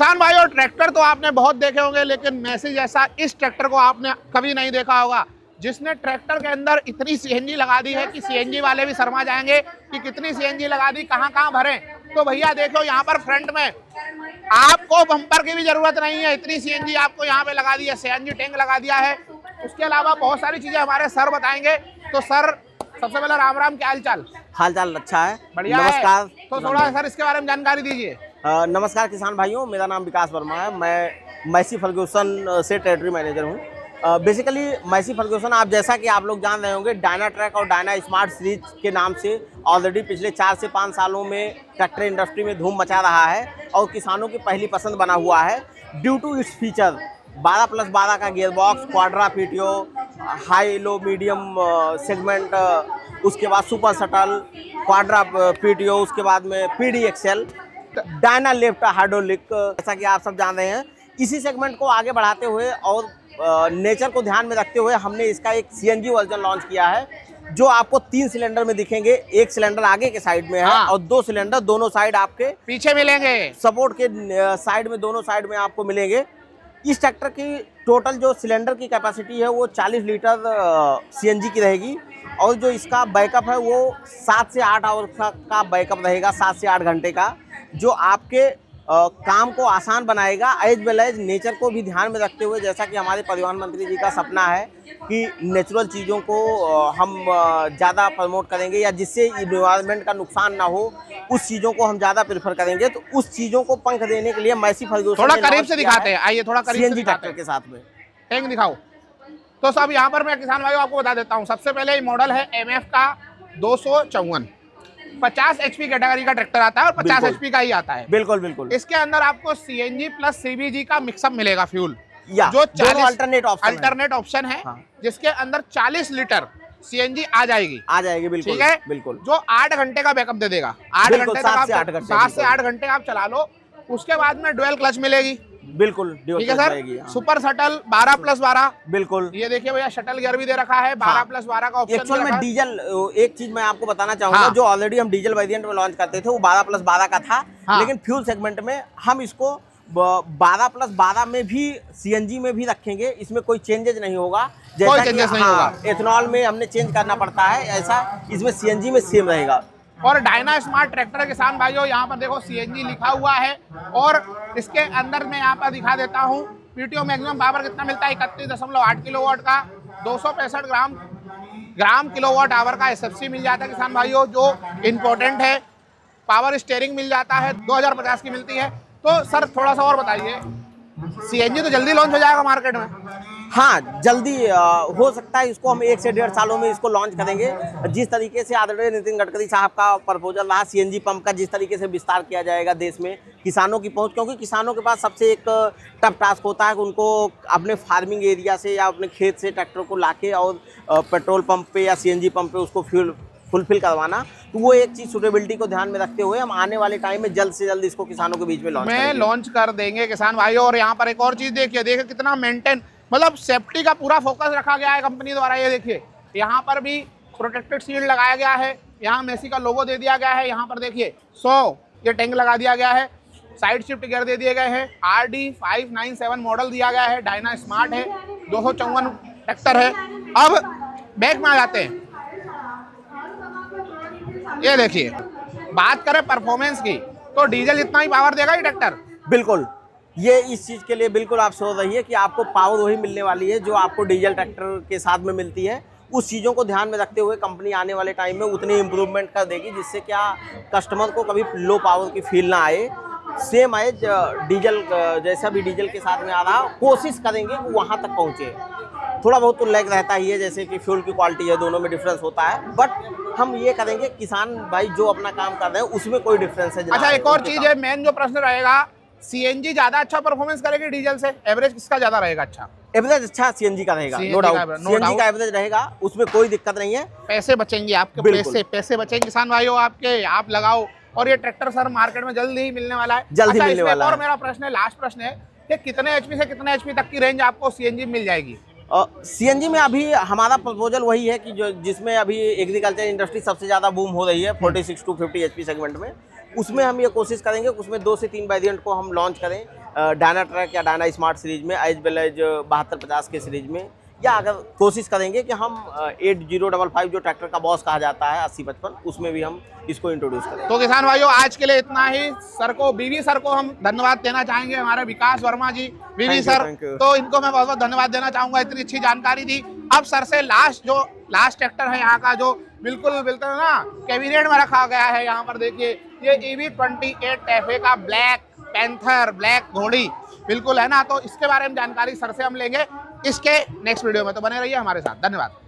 किसान भाई और ट्रैक्टर तो आपने बहुत देखे होंगे, लेकिन मैसी जैसा इस ट्रैक्टर को आपने कभी नहीं देखा होगा, जिसने ट्रैक्टर के अंदर इतनी सीएनजी लगा दी है कि सीएनजी वाले भी शर्मा जाएंगे कि कितनी सीएनजी लगा दी, कहां कहां भरें। तो भैया देखो यहाँ पर फ्रंट में आपको बम्पर की भी जरूरत नहीं है, इतनी सीएनजी आपको यहाँ पे लगा दी है, सीएनजी टैंक लगा दिया है। उसके अलावा बहुत सारी चीजें हमारे सर बताएंगे। तो सर सबसे पहले राम राम, क्या हाल चाल? अच्छा है, बढ़िया है। तो थोड़ा सर इसके बारे में जानकारी दीजिए। नमस्कार किसान भाइयों, मेरा नाम विकास वर्मा है। मैं मैसी फर्ग्यूसन से टेरिटरी मैनेजर हूँ। बेसिकली मैसी फर्ग्यूसन, आप जैसा कि आप लोग जान रहे होंगे, डायना ट्रैक और डायना स्मार्ट सीरीज के नाम से ऑलरेडी पिछले 4 से 5 सालों में ट्रैक्टर इंडस्ट्री में धूम मचा रहा है और किसानों की पहली पसंद बना हुआ है ड्यू टू इट्स फीचर। 12+12 का gear box, Quadra PTO, high low medium segment, उसके बाद सुपर शटल, क्वाड्रा पीटीओ, उसके बाद में PD axle, Dyna lift hydraulic, जैसा कि आप सब जान रहे हैं। इसी सेगमेंट को आगे बढ़ाते हुए और नेचर को ध्यान में रखते हुए हमने इसका एक सीएनजी वर्जन लॉन्च किया है, जो आपको 3 सिलेंडर में दिखेंगे। एक सिलेंडर आगे के साइड में है और 2 सिलेंडर दोनों साइड आपके पीछे मिलेंगे, सपोर्ट के साइड में, दोनों साइड में आपको मिलेंगे। इस ट्रैक्टर की टोटल जो सिलेंडर की कैपेसिटी है वो 40 लीटर सीएनजी की रहेगी और जो इसका बैकअप है वो 7 से 8 आवर का बैकअप रहेगा, 7 से 8 घंटे का, जो आपके काम को आसान बनाएगा, एज वेल एज नेचर को भी ध्यान में रखते हुए। जैसा कि हमारे परिवहन मंत्री जी का सपना है कि नेचुरल चीज़ों को हम ज़्यादा प्रमोट करेंगे या जिससे इन्वायरमेंट का नुकसान ना हो, उस चीज़ों को हम ज़्यादा प्रेफर करेंगे। तो उस चीज़ों को पंख देने के लिए मैसी फर्ग्यूसन थोड़ा करीब से दिखाते हैं, आइए थोड़ा करीब से ट्रैक्टर के साथ में टैंक दिखाओ। तो सब यहाँ पर मैं किसान भाइयों आपको बता देता हूँ। सबसे पहले मॉडल है एमएफ का 254, 50 HP कैटेगरी का ट्रैक्टर आता है और 50 HP का ही आता है। बिल्कुल बिल्कुल। इसके अंदर आपको सीएनजी प्लस सीबीजी का मिक्सअप मिलेगा, फ्यूल जो अल्टरनेट ऑप्शन है। हाँ। जिसके अंदर 40 लीटर सीएनजी आ जाएगी बिल्कुल, ठीक है बिल्कुल, जो 8 घंटे का बैकअप दे देगा। 8 घंटे 7 से 8 घंटे आप चला लो। उसके बाद में डुअल क्लच मिलेगी, बिल्कुल ठीक है सर। सुपर शटल 12+12, बिल्कुल। ये देखिए भैया शटल गियर भी दे रखा है, 12+12 का ऑप्शन। एक्चुअल में डीजल, एक चीज मैं आपको बताना चाहूंगा, जो ऑलरेडी हम डीजल वेरिएंट में लॉन्च करते थे वो 12+12 का था, लेकिन फ्यूल सेगमेंट में हम इसको 12+12 में भी सीएनजी में भी रखेंगे। इसमें कोई चेंजेस नहीं होगा, जैसा कि एथेनॉल में हमने चेंज करना पड़ता है, ऐसा इसमें सीएनजी में सेम रहेगा। और डायना स्मार्ट ट्रैक्टर किसान भाइयों, यहाँ पर देखो सीएनजी लिखा हुआ है और इसके अंदर मैं यहाँ पर दिखा देता हूँ पीटीओ मैक्सिमम पावर कितना मिलता है, 31.8 किलोवाट का, 265 ग्राम किलोवाट आवर का एसएफसी मिल जाता है किसान भाइयों, जो इम्पोर्टेंट है। पावर स्टीयरिंग मिल जाता है, 2050 की मिलती है। तो सर थोड़ा सा और बताइए, सीएनजी तो जल्दी लॉन्च हो जाएगा मार्केट में? हाँ, जल्दी हो सकता है। इसको हम 1 से 1.5 सालों में इसको लॉन्च करेंगे। जिस तरीके से आदरणीय नितिन गडकरी साहब का प्रपोजल रहा, सीएनजी पंप का जिस तरीके से विस्तार किया जाएगा देश में, किसानों की पहुंच, क्योंकि किसानों के पास सबसे एक टफ टास्क होता है कि उनको अपने फार्मिंग एरिया से या अपने खेत से ट्रैक्टर को लाके और पेट्रोल पंप पे या सीएनजी पंप पे उसको फुलफिल करवाना। तो वो एक चीज सूटेबिलिटी को ध्यान में रखते हुए हम आने वाले टाइम में जल्द से जल्द इसको किसानों के बीच में लॉन्च कर देंगे किसान भाइयों। और यहाँ पर एक और चीज देखिए कितना मेंटेन, मतलब सेफ्टी का पूरा फोकस रखा गया है कंपनी द्वारा। ये देखिए यहाँ पर भी प्रोटेक्टेड शील्ड लगाया गया है, यहाँ मैसी का लोगो दे दिया गया है। यहाँ पर देखिए 100 ये टैंक लगा दिया गया है, साइड शिफ्ट गियर दे दिए गए हैं, RD 597 मॉडल दिया गया है, डायना स्मार्ट है, 254 ट्रैक्टर है। अब बैक में आ जाते हैं, ये देखिए बात करें परफॉर्मेंस की, तो डीजल जितना ही पावर देगा ये ट्रैक्टर। बिल्कुल, ये इस चीज़ के लिए बिल्कुल आप सोच रही है कि आपको पावर वही मिलने वाली है जो आपको डीजल ट्रैक्टर के साथ में मिलती है। उस चीज़ों को ध्यान में रखते हुए कंपनी आने वाले टाइम में उतनी इम्प्रूवमेंट कर देगी जिससे क्या कस्टमर को कभी लो पावर की फील ना आए। सेम एज डीजल, जैसा भी डीजल के साथ में आ रहा, कोशिश करेंगे कि वहाँ तक पहुँचे। थोड़ा बहुत तो लैग रहता ही है, जैसे कि फ्यूल की क्वालिटी है, दोनों में डिफरेंस होता है, बट हम ये करेंगे किसान भाई जो अपना काम कर रहे हैं उसमें कोई डिफरेंस है। अच्छा, एक और चीज़ है, मेन जो प्रश्न रहेगा, सीएनजी ज्यादा अच्छा परफॉर्मेंस करेगी डीजल से? एवरेज किसका ज्यादा रहेगा? अच्छा, एवरेज अच्छा सीएनजी का रहेगा, नो डाउट सीएनजी का एवरेज रहेगा, उसमें कोई दिक्कत नहीं है। पैसे बचेंगे आपके, पैसे बचेंगे किसान भाइयों आपके, आप लगाओ। और ये ट्रैक्टर सर मार्केट में जल्दी ही मिलने वाला है, जल्दी मिलने वाला है। और मेरा प्रश्न है, लास्ट प्रश्न है कि कितने एचपी से कितने एचपी तक की रेंज आपको सीएनजी मिल जाएगी? सीएनजी में अभी हमारा प्रपोजल वही है कि जो जिसमें अभी एग्रीकल्चर इंडस्ट्री सबसे ज़्यादा बूम हो रही है, 46 to 50 HP सेगमेंट में, उसमें हम ये कोशिश करेंगे कि उसमें 2 से 3 वेरिएंट को हम लॉन्च करें, डायना ट्रैक या डायना स्मार्ट सीरीज में, एज वेल एज 7250 के सीरीज में, या अगर कोशिश करेंगे कि हम 8055 जो ट्रैक्टर का बॉस कहा जाता है 8055, उसमें भी हम इसको इंट्रोड्यूस करें। तो किसान भाइयों, आज के लिए इतना ही। सर को, बीवी सर को हम धन्यवाद देना चाहेंगे, हमारे विकास वर्मा जी, बीवी सर, तो इनको मैं बहुत बहुत धन्यवाद देना चाहूंगा, इतनी अच्छी जानकारी दी। अब सर से लास्ट ट्रैक्टर है यहाँ का, जो बिल्कुल ना कैबिनेट में रखा गया है, यहाँ पर देखिए ये EV28 FA का ब्लैक पैंथर, ब्लैक घोड़ी बिल्कुल है ना। तो इसके बारे में जानकारी सर से हम लेंगे इसके नेक्स्ट वीडियो में, तो बने रहिए हमारे साथ। धन्यवाद।